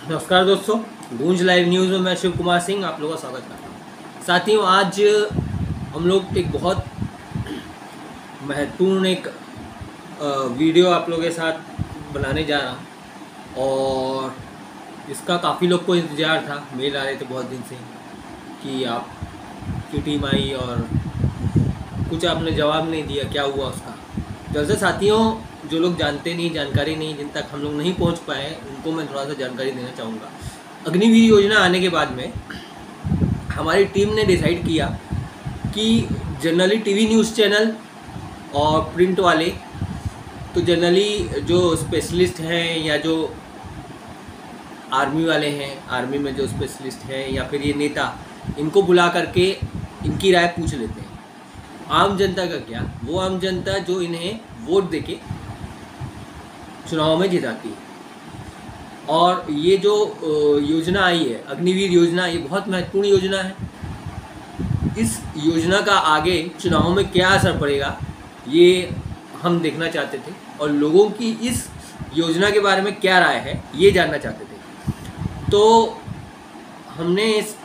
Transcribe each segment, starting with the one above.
नमस्कार दोस्तों, गूंज लाइव न्यूज़ में मैं शिव कुमार सिंह आप लोगों का स्वागत करता हूँ। साथियों, आज हम लोग एक बहुत महत्वपूर्ण वीडियो आप लोगों के साथ बनाने जा रहा हूँ और इसका काफ़ी लोग को इंतज़ार था। मेल आ रहे थे बहुत दिन से कि आपकी टीम आई और कुछ आपने जवाब नहीं दिया, क्या हुआ उसका। दरअसल साथियों, जो लोग जानते नहीं, जानकारी नहीं, जिन तक हम लोग नहीं पहुंच पाए, उनको मैं थोड़ा सा जानकारी देना चाहूँगा। अग्निवीर योजना आने के बाद में हमारी टीम ने डिसाइड किया कि जनरली टीवी न्यूज़ चैनल और प्रिंट वाले तो जनरली जो स्पेशलिस्ट हैं या जो आर्मी वाले हैं, आर्मी में जो स्पेशलिस्ट हैं या फिर ये नेता, इनको बुला करके इनकी राय पूछ लेते हैं। आम जनता का क्या, वो आम जनता जो इन्हें वोट देके चुनाव में जिताती है। और ये जो योजना आई है अग्निवीर योजना, ये बहुत महत्वपूर्ण योजना है। इस योजना का आगे चुनाव में क्या असर पड़ेगा ये हम देखना चाहते थे और लोगों की इस योजना के बारे में क्या राय है ये जानना चाहते थे। तो हमने इस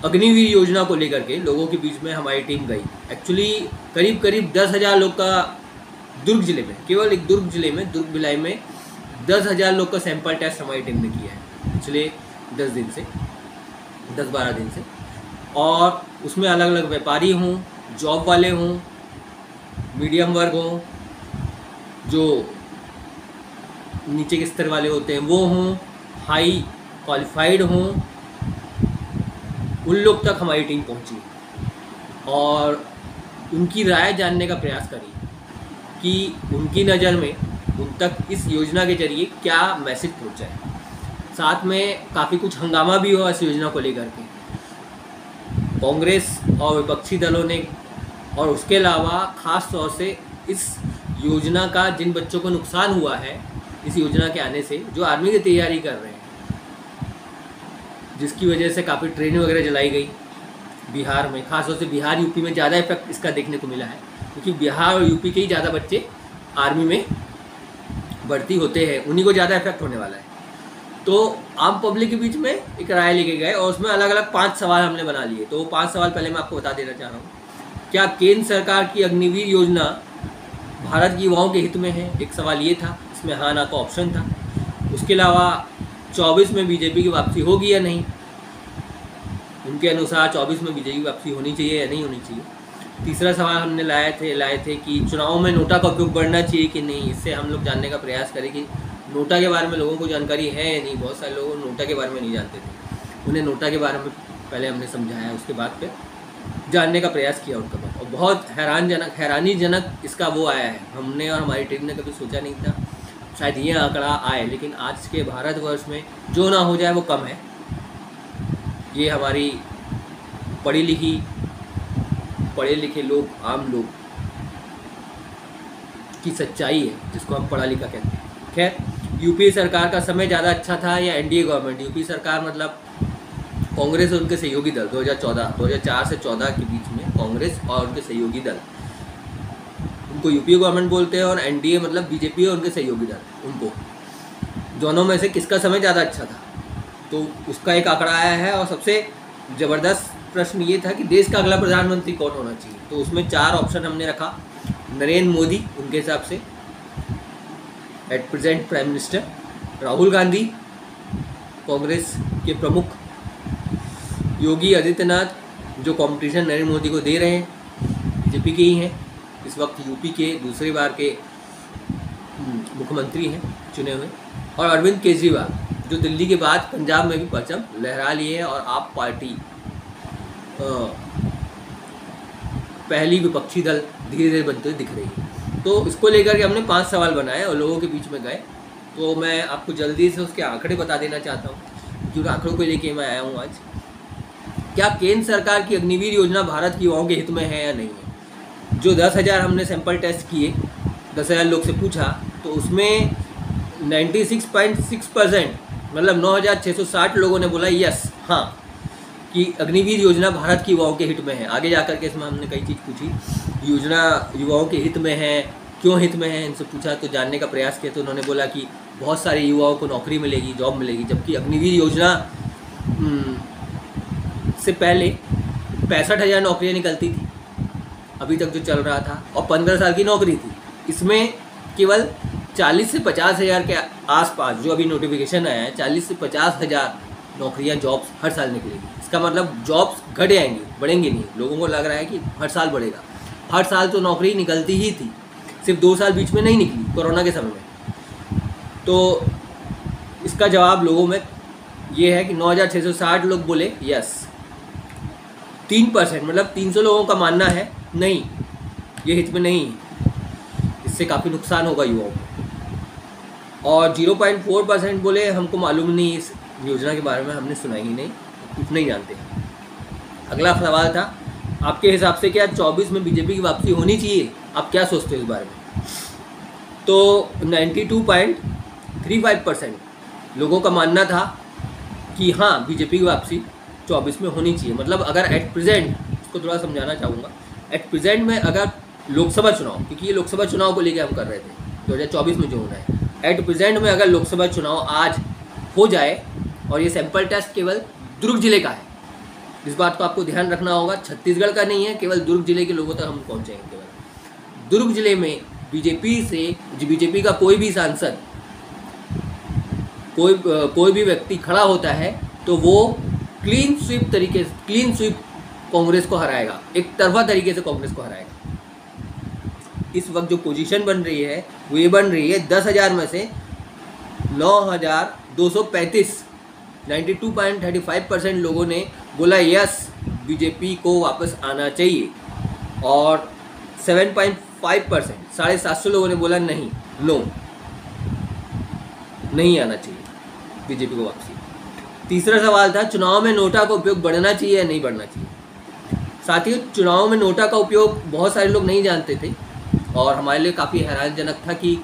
अग्निवीर योजना को लेकर के लोगों के बीच में हमारी टीम गई। एक्चुअली करीब 10,000 लोग का दुर्ग जिले में, केवल एक दुर्ग जिले में, दुर्ग भिलाई में 10,000 लोग का सैंपल टेस्ट हमारी टीम ने किया है पिछले 10-12 दिन से। और उसमें अलग अलग व्यापारी हों, जॉब वाले हों, मीडियम वर्ग हों, जो नीचे के स्तर वाले होते हैं वो हों, हाई क्वालिफाइड हों, उन लोग तक हमारी टीम पहुंची और उनकी राय जानने का प्रयास करी कि उनकी नज़र में उन तक इस योजना के जरिए क्या मैसेज पहुंचा है। साथ में काफ़ी कुछ हंगामा भी हुआ इस योजना को लेकर के। कांग्रेस और विपक्षी दलों ने, और उसके अलावा ख़ास तौर से इस योजना का जिन बच्चों को नुकसान हुआ है इस योजना के आने से, जो आर्मी की तैयारी कर रहे हैं, जिसकी वजह से काफ़ी ट्रेनें वगैरह जलाई गई बिहार में। खासतौर से बिहार यूपी में ज़्यादा इफेक्ट इसका देखने को मिला है, क्योंकि बिहार और यूपी के ही ज़्यादा बच्चे आर्मी में भर्ती होते हैं, उन्हीं को ज़्यादा इफेक्ट होने वाला है। तो आम पब्लिक के बीच में एक राय लेके गए और उसमें अलग अलग 5 सवाल हमने बना लिए। तो वो 5 सवाल पहले मैं आपको बता देना चाह रहा हूँ। क्या केंद्र सरकार की अग्निवीर योजना भारत के युवाओं के हित में है? एक सवाल ये था, इसमें हाँ ना का ऑप्शन था। उसके अलावा 24 में बीजेपी की वापसी होगी या नहीं, उनके अनुसार 24 में बीजेपी की वापसी होनी चाहिए या नहीं होनी चाहिए। तीसरा सवाल हमने लाए थे कि चुनाव में नोटा का उपयोग बढ़ना चाहिए कि नहीं। इससे हम लोग जानने का प्रयास करें कि नोटा के बारे में लोगों को जानकारी है या नहीं। बहुत सारे लोग नोटा के बारे में नहीं जानते थे, उन्हें नोटा के बारे में पहले हमने समझाया, उसके बाद फिर जानने का प्रयास किया उनका बात। और बहुत हैरानीजनक इसका वो आया है। हमने और हमारी टीम ने कभी सोचा नहीं था शायद ये आंकड़ा आए, लेकिन आज के भारतवर्ष में जो ना हो जाए वो कम है। ये हमारी पढ़े लिखे लोग, आम लोग की सच्चाई है, जिसको हम पढ़ा लिखा कहते हैं। खैर, यूपी सरकार का समय ज़्यादा अच्छा था या एनडीए गवर्नमेंट? यूपी सरकार मतलब कांग्रेस और उनके सहयोगी दल 2004 से 14 के बीच में कांग्रेस और उनके सहयोगी दल, उनको यूपी गवर्नमेंट बोलते हैं, और एनडीए मतलब बीजेपी और उनके सहयोगी दल, उनको दोनों में से किसका समय ज़्यादा अच्छा था? तो उसका एक आंकड़ा आया है। और सबसे ज़बरदस्त प्रश्न ये था कि देश का अगला प्रधानमंत्री कौन होना चाहिए। तो उसमें 4 ऑप्शन हमने रखा। नरेंद्र मोदी उनके हिसाब से at present prime minister, Rahul Gandhi Congress के प्रमुख, योगी आदित्यनाथ जो कंपटीशन नरेंद्र मोदी को दे रहे हैं, बीजेपी के ही हैं, इस वक्त यूपी के दूसरी बार के मुख्यमंत्री हैं चुने हुए, और अरविंद केजरीवाल जो दिल्ली के बाद पंजाब में भी परचम लहरा लिए हैं और आप पार्टी पहली विपक्षी दल धीरे धीरे बनते हुए दिख रही है। तो इसको लेकर के हमने 5 सवाल बनाए और लोगों के बीच में गए। तो मैं आपको जल्दी से उसके आंकड़े बता देना चाहता हूँ, जो आंकड़ों को लेके मैं आया हूँ आज। क्या केंद्र सरकार की अग्निवीर योजना भारत के युवाओं के हित में है या नहीं है? जो 10,000 हमने सैंपल टेस्ट किए, 10,000 लोग से पूछा, तो उसमें 96.6% मतलब 9,660 लोगों ने बोला यस, हाँ, कि अग्निवीर योजना भारत की युवाओं के हित में है। आगे जाकर के इसमें हमने कई चीज़ पूछी, योजना युवाओं के हित में है, क्यों हित में है, इनसे पूछा तो जानने का प्रयास किया। तो उन्होंने बोला कि बहुत सारे युवाओं को नौकरी मिलेगी, जॉब मिलेगी, जबकि अग्निवीर योजना से पहले 65,000 नौकरियाँ निकलती थी अभी तक जो चल रहा था, और 15 साल की नौकरी थी। इसमें केवल 40 से 50,000 के आसपास जो अभी नोटिफिकेशन आया है, 40 से 50,000 नौकरियां, जॉब्स हर साल निकलेगी। इसका मतलब जॉब्स घट जाएंगी, बढ़ेंगी नहीं। लोगों को लग रहा है कि हर साल बढ़ेगा। हर साल तो नौकरी निकलती ही थी, सिर्फ 2 साल बीच में नहीं निकली कोरोना के समय में। तो इसका जवाब लोगों में ये है कि 9,660 लोग बोले यस। 3% मतलब 300 लोगों का मानना है नहीं, ये हित में नहीं है, इससे काफ़ी नुकसान होगा युवाओं को। और 0.4% बोले हमको मालूम नहीं, इस योजना के बारे में हमने सुना ही नहीं, कुछ नहीं जानते। अगला सवाल था, आपके हिसाब से क्या 24 में बीजेपी की वापसी होनी चाहिए? आप क्या सोचते हो इस बारे में? तो 92.35% लोगों का मानना था कि हाँ, बीजेपी की वापसी 24 में होनी चाहिए। मतलब अगर एट प्रेजेंट, इसको थोड़ा समझाना चाहूँगा, एट प्रेजेंट में अगर लोकसभा चुनाव, क्योंकि ये लोकसभा चुनाव को लेकर हम कर रहे थे 2024 में जो होना है, एट प्रेजेंट में अगर लोकसभा चुनाव आज हो जाए, और ये सैंपल टेस्ट केवल दुर्ग जिले का है, इस बात को आपको ध्यान रखना होगा, छत्तीसगढ़ का नहीं है, केवल दुर्ग जिले के लोगों तक हम पहुँचेंगे। केवल दुर्ग जिले में बीजेपी का कोई भी सांसद, कोई भी व्यक्ति खड़ा होता है तो वो क्लीन स्वीप कांग्रेस को हराएगा, एक तरफा तरीके से कांग्रेस को हराएगा। इस वक्त जो पोजीशन बन रही है वो ये बन रही है, 10,000 में से 9,235, 92.35% लोगों ने बोला यस, बीजेपी को वापस आना चाहिए, और 7.5%, 750 लोगों ने बोला नहीं, नो, नहीं आना चाहिए बीजेपी को वापसी। तीसरा सवाल था, चुनाव में नोटा का उपयोग बढ़ना चाहिए या नहीं बढ़ना चाहिए? साथियों, चुनाव में नोटा का उपयोग बहुत सारे लोग नहीं जानते थे, और हमारे लिए काफ़ी हैरानजनक था कि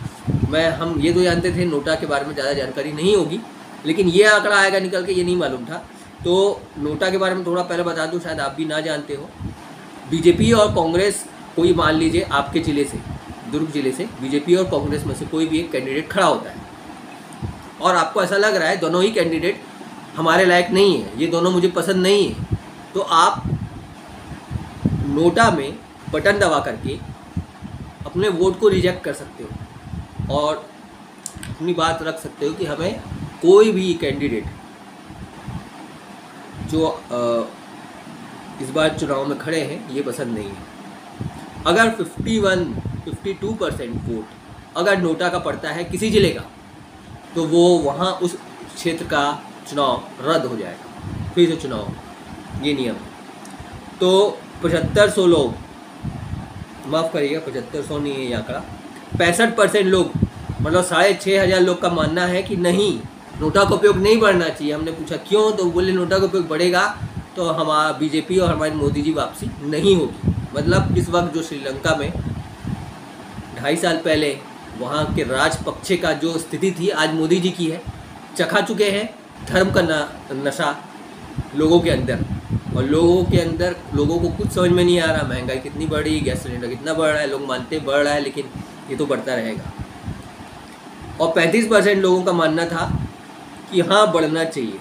हम ये तो जानते थे नोटा के बारे में ज़्यादा जानकारी नहीं होगी, लेकिन ये आंकड़ा आएगा निकल के, ये नहीं मालूम था। तो नोटा के बारे में थोड़ा पहले बता दूं, शायद आप भी ना जानते हो। बीजेपी और कांग्रेस, कोई मान लीजिए आपके ज़िले से, दुर्ग जिले से, बीजेपी और कांग्रेस में से कोई भी एक कैंडिडेट खड़ा होता है, और आपको ऐसा लग रहा है दोनों ही कैंडिडेट हमारे लायक नहीं है, ये दोनों मुझे पसंद नहीं है, तो आप नोटा में बटन दबा करके अपने वोट को रिजेक्ट कर सकते हो, और अपनी बात रख सकते हो कि हमें कोई भी कैंडिडेट जो इस बार चुनाव में खड़े हैं ये पसंद नहीं है। अगर 52% वोट अगर नोटा का पड़ता है किसी ज़िले का, तो वो वहाँ उस क्षेत्र का चुनाव रद्द हो जाएगा, फिर से चुनाव, ये नियम है। तो 7500 लोग, माफ़ करिएगा 7500 नहीं है ये आंकड़ा, 65% लोग, मतलब 6,500 लोग का मानना है कि नहीं, नोटा का उपयोग नहीं बढ़ना चाहिए। हमने पूछा क्यों, तो बोले नोटा का उपयोग बढ़ेगा तो हमारा बीजेपी और हमारी मोदी जी वापसी नहीं होगी। मतलब इस वक्त जो श्रीलंका में 2.5 साल पहले वहाँ के राजपक्षे का जो स्थिति थी, आज मोदी जी की है। चखा चुके हैं धर्म का नशा लोगों के अंदर, और लोगों को कुछ समझ में नहीं आ रहा। महंगाई कितनी बढ़ रही, गैस सिलेंडर कितना बढ़ रहा है, लोग मानते बढ़ रहा है, लेकिन ये तो बढ़ता रहेगा। और 35% लोगों का मानना था कि हाँ, बढ़ना चाहिए।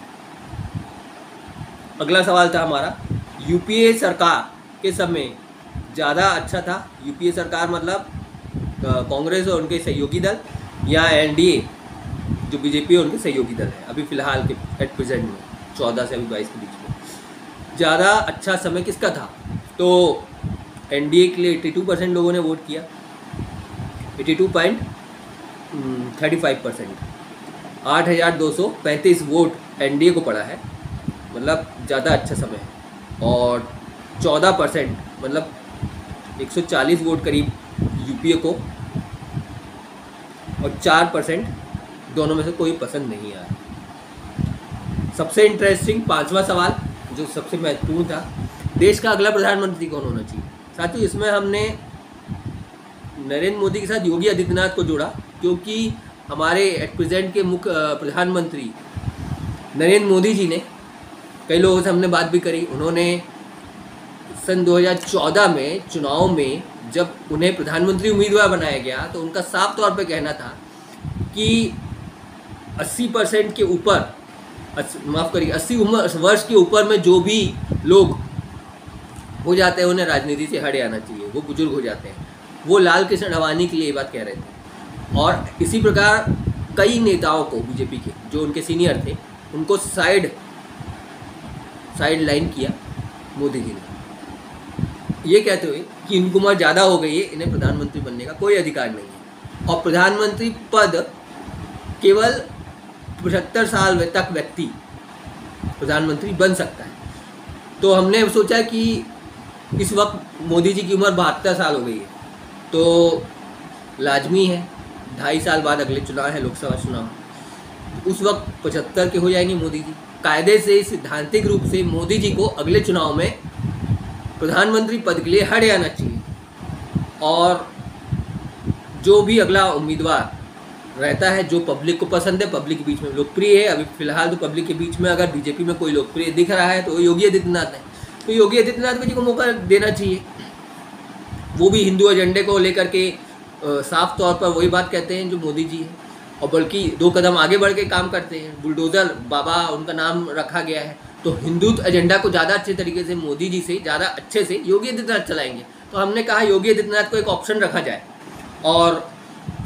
अगला सवाल था हमारा, यूपीए सरकार के समय ज़्यादा अच्छा था, यूपीए सरकार मतलब कांग्रेस और उनके सहयोगी दल, या एनडीए जो बीजेपी और उनके सहयोगी दल है अभी फ़िलहाल के एट प्रेजेंट में 14 से अभी 22 के बीच में, ज़्यादा अच्छा समय किसका था? तो एनडीए के लिए 82% लोगों ने वोट किया, 82.35%, 8,235 वोट एनडीए को पड़ा है, मतलब ज़्यादा अच्छा समय है। और 14% मतलब 140 वोट करीब यूपीए को, और 4% दोनों में से कोई पसंद नहीं आया। सबसे इंटरेस्टिंग 5वां सवाल जो सबसे महत्वपूर्ण था, देश का अगला प्रधानमंत्री कौन होना चाहिए? साथियों, इसमें हमने नरेंद्र मोदी के साथ योगी आदित्यनाथ को जोड़ा, क्योंकि हमारे एट प्रेजेंट के मुख्य प्रधानमंत्री नरेंद्र मोदी जी ने, कई लोगों से हमने बात भी करी, उन्होंने सन 2014 में चुनाव में जब उन्हें प्रधानमंत्री उम्मीदवार बनाया गया तो उनका साफ तौर पे कहना था कि 80% के ऊपर, माफ़ करिए 80 वर्ष के ऊपर में जो भी लोग हो जाते हैं उन्हें राजनीति से हट आना चाहिए, वो बुजुर्ग हो जाते हैं। वो लाल कृष्ण अडवाणी के लिए ये बात कह रहे थे। और इसी प्रकार कई नेताओं को बीजेपी के जो उनके सीनियर थे उनको साइड लाइन किया मोदी जी ने, ये कहते हुए कि इनकी उम्र ज़्यादा हो गई है, इन्हें प्रधानमंत्री बनने का कोई अधिकार नहीं है और प्रधानमंत्री पद केवल 75 साल तक व्यक्ति प्रधानमंत्री बन सकता है। तो हमने सोचा कि इस वक्त मोदी जी की उम्र 72 साल हो गई है, तो लाजमी है 2.5 साल बाद अगले चुनाव है, लोकसभा चुनाव, उस वक्त 75 के हो जाएंगे मोदी जी। कायदे से सिद्धांतिक रूप से मोदी जी को अगले चुनाव में प्रधानमंत्री पद के लिए हट आना चाहिए और जो भी अगला उम्मीदवार रहता है जो पब्लिक को पसंद है, पब्लिक के बीच में लोकप्रिय है, अभी फिलहाल तो पब्लिक के बीच में अगर बीजेपी में कोई लोकप्रिय दिख रहा है तो योगी आदित्यनाथ है, तो योगी आदित्यनाथ जी को मौका देना चाहिए। वो भी हिंदू एजेंडे को लेकर के साफ तौर पर वही बात कहते हैं जो मोदी जी है, और बल्कि 2 कदम आगे बढ़ के काम करते हैं। बुलडोज़र बाबा उनका नाम रखा गया है, तो हिंदुत्व एजेंडा को ज़्यादा अच्छे तरीके से मोदी जी से ज़्यादा अच्छे से योगी आदित्यनाथ चलाएंगे। तो हमने कहा योगी आदित्यनाथ को एक ऑप्शन रखा जाए और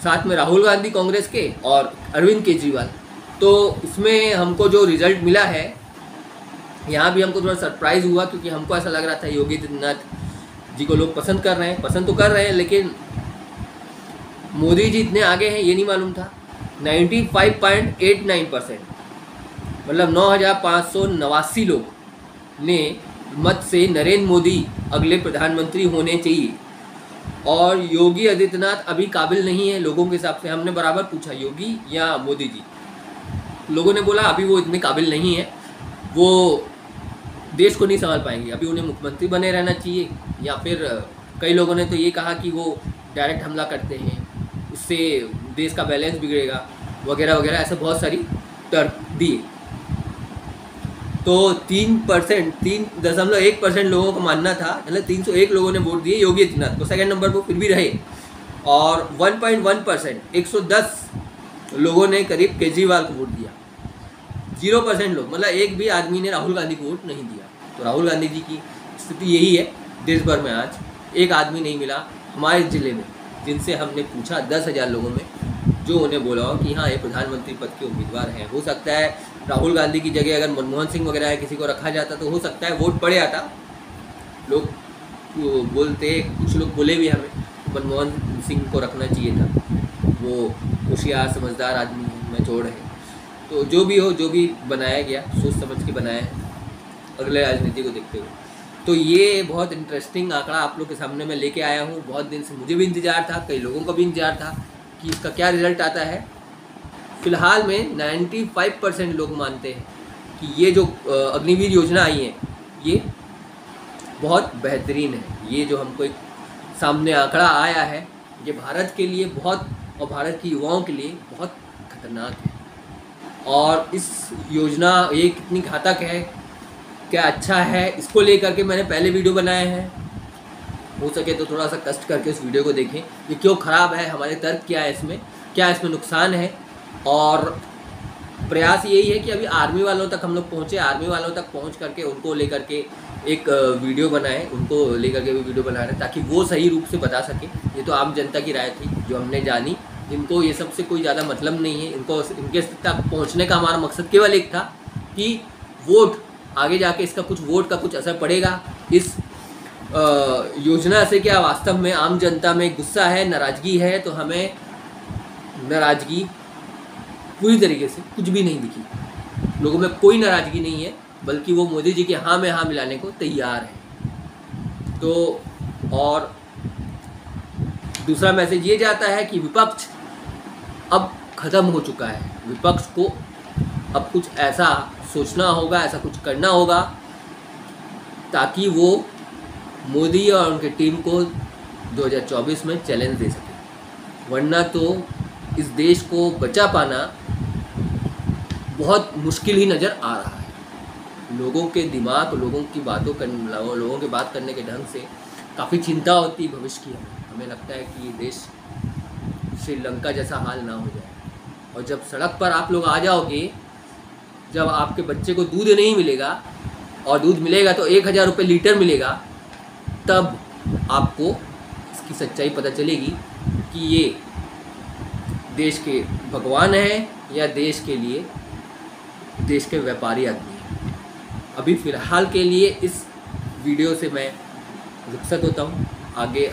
साथ में राहुल गांधी कांग्रेस के और अरविंद केजरीवाल। तो इसमें हमको जो रिजल्ट मिला है यहाँ भी हमको थोड़ा सरप्राइज़ हुआ, क्योंकि हमको ऐसा लग रहा था योगी आदित्यनाथ जी को लोग पसंद कर रहे हैं, पसंद तो कर रहे हैं, लेकिन मोदी जी इतने आगे हैं ये नहीं मालूम था। 95.89% मतलब 9,589 लोग ने मत से नरेंद्र मोदी अगले प्रधानमंत्री होने चाहिए और योगी आदित्यनाथ अभी काबिल नहीं है लोगों के हिसाब से। हमने बराबर पूछा योगी या मोदी जी, लोगों ने बोला अभी वो इतने काबिल नहीं है, वो देश को नहीं संभाल पाएंगे, अभी उन्हें मुख्यमंत्री बने रहना चाहिए, या फिर कई लोगों ने तो ये कहा कि वो डायरेक्ट हमला करते हैं, उससे देश का बैलेंस बिगड़ेगा वगैरह वगैरह, ऐसे बहुत सारी तर्क दिए। तो 3.1% लोगों को मानना था, मतलब 301 लोगों ने वोट दिए योगी आदित्यनाथ को, सेकंड नंबर पर फिर भी रहे, और 1.1% 110 लोगों ने करीब केजरीवाल को वोट दिया। 0% लोग, मतलब एक भी आदमी ने राहुल गांधी को वोट नहीं दिया। तो राहुल गांधी जी की स्थिति यही है देश भर में। आज एक आदमी नहीं मिला हमारे ज़िले में जिनसे हमने पूछा 10,000 लोगों में जो उन्हें बोला हो कि हाँ ये प्रधानमंत्री पद के उम्मीदवार हैं। हो सकता है राहुल गांधी की जगह अगर मनमोहन सिंह वगैरह किसी को रखा जाता तो हो सकता है वोट पड़े आता। लोग बोलते, कुछ लोग बोले भी हमें मनमोहन सिंह को रखना चाहिए था, वो होशियार समझदार आदमी है, मैच्योर है। तो जो भी हो, जो भी बनाया गया सोच समझ के बनाया है अगले राजनीति को देखते हुए। तो ये बहुत इंटरेस्टिंग आंकड़ा आप लोग के सामने मैं लेके आया हूँ। बहुत दिन से मुझे भी इंतज़ार था, कई लोगों का भी इंतज़ार था कि इसका क्या रिज़ल्ट आता है। फ़िलहाल में 95% लोग मानते हैं कि ये जो अग्निवीर योजना आई है ये बहुत बेहतरीन है। ये जो हमको एक सामने आंकड़ा आया है ये भारत के लिए बहुत, और भारत के युवाओं के लिए बहुत खतरनाक है। और इस योजना ये कितनी घातक है, क्या अच्छा है, इसको लेकर के मैंने पहले वीडियो बनाए हैं। हो सके तो थोड़ा सा कष्ट करके उस वीडियो को देखें, ये क्यों ख़राब है, हमारे तर्क क्या है इसमें, क्या इसमें नुकसान है। और प्रयास यही है कि अभी आर्मी वालों तक हम लोग पहुँचे, आर्मी वालों तक पहुँच करके उनको लेकर के एक वीडियो बनाए, उनको लेकर के भी वीडियो बना रहे हैं ताकि वो सही रूप से बता सके। ये तो आम जनता की राय थी जो हमने जानी, जिनको ये सब से कोई ज़्यादा मतलब नहीं है, इनको इनके तक पहुँचने का हमारा मकसद केवल एक था कि वोट आगे जाके इसका कुछ वोट का कुछ असर पड़ेगा, इस योजना से क्या वास्तव में आम जनता में गुस्सा है, नाराज़गी है। तो हमें नाराज़गी पूरी तरीके से कुछ भी नहीं दिखी, लोगों में कोई नाराज़गी नहीं है, बल्कि वो मोदी जी के हाँ में हाँ मिलाने को तैयार है। तो और दूसरा मैसेज ये जाता है कि विपक्ष अब ख़त्म हो चुका है, विपक्ष को अब कुछ ऐसा सोचना होगा, ऐसा कुछ करना होगा ताकि वो मोदी और उनकी टीम को 2024 में चैलेंज दे सके, वरना तो इस देश को बचा पाना बहुत मुश्किल ही नज़र आ रहा है। लोगों के दिमाग, लोगों की बातों करने, लोगों के बात करने के ढंग से काफ़ी चिंता होती है भविष्य की। हमें लगता है कि ये देश श्रीलंका जैसा हाल ना हो जाए और जब सड़क पर आप लोग आ जाओगे, जब आपके बच्चे को दूध नहीं मिलेगा और दूध मिलेगा तो 1000 रुपये लीटर मिलेगा, तब आपको इसकी सच्चाई पता चलेगी कि ये देश के भगवान है या देश के व्यापारी आदमी है। अभी फ़िलहाल के लिए इस वीडियो से मैं रुखसत होता हूँ, आगे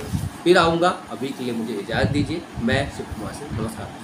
फिर आऊँगा। अभी के लिए मुझे इजाज़त दीजिए। मैं शिव कुमार सिंह, नमस्कार।